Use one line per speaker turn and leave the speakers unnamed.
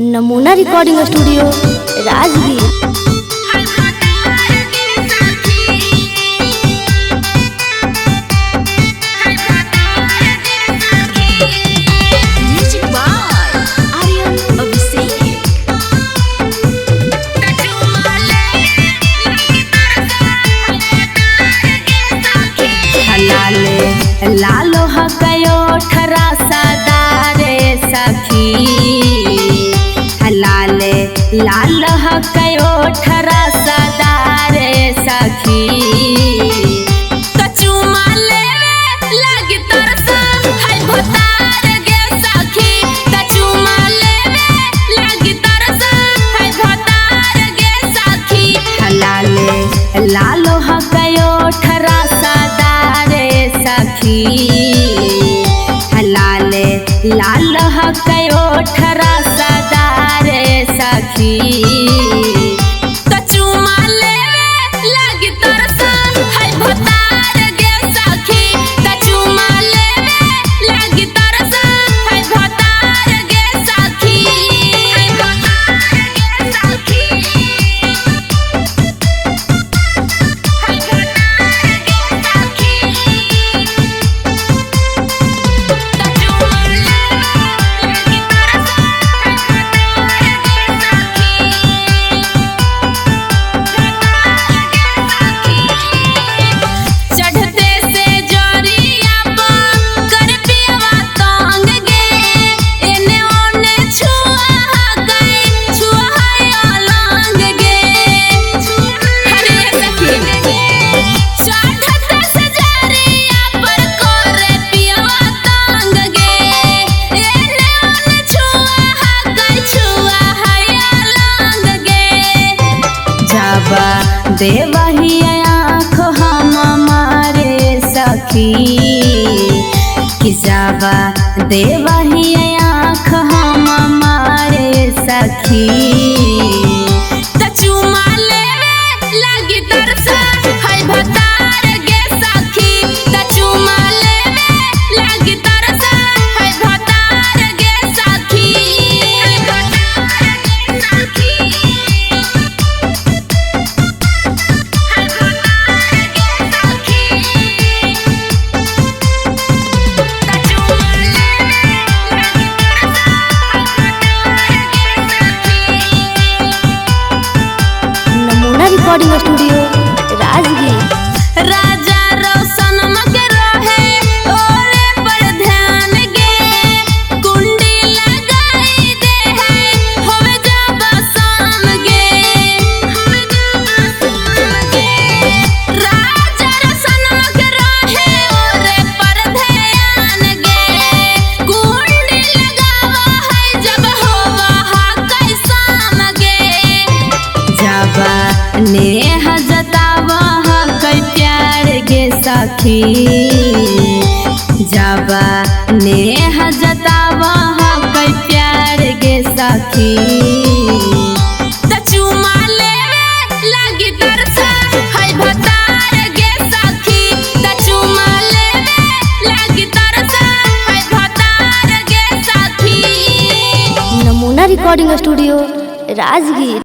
नमूना recording studio Rajgir.
लालो हकयो ठरा सदारे सखी लाले लाल हकयो ठरा सदारे सखी कचू माले लगी तरसा है भतार गे सखी कचू माले लगी तरसा है भतार गे सखी लाले लालो हकयो ठरा सदारे सखी लाले लाल हकयो ठरा सदारे सखी कचू माले लगी तरसा है भतार गे सखी कचू माले लगी तरसा है भतार गे सखी है भतार गे सखी है भतार गे सखी चढ़ते से जोरिया कर पियवा तंग गे एने ओने छुआ गई छुआ अलंग गे हरे सखी चढ़ते से जोरिया कर पियवा तंग गे एने ओने छुआ गई छुआ अलंग गे जाबा देवही आँख हम मारे सखी कि जाबा देवही आँख हम मारे सखी कचू माले लगी तरसा है भतार गे सखी कचू माले लगी तरसा है भतार गे सखी है भतार गे सखी
नमूना रिकॉर्डिंग स्टूडियो राजगीर।
राजा रोशन मके रहे ओरे पर ध्यान गे कुंडी लगाई दे है होवे जब शाम गे होवे जब शाम गे राजा रोशन मके रहे ओरे पर ध्यान गे कुंडी लगावा है जब होवा हा कैसाम गे जाबा नेह जतावा कई प्यार गे सखी जाबा नेह जतावा कई प्यार गे सखी कचू माले लगी तरसा है भतार गे सखी कचू माले लगी तरसा है भतार गे सखी
नमूना रिकॉर्डिंग स्टूडियो राजगीर।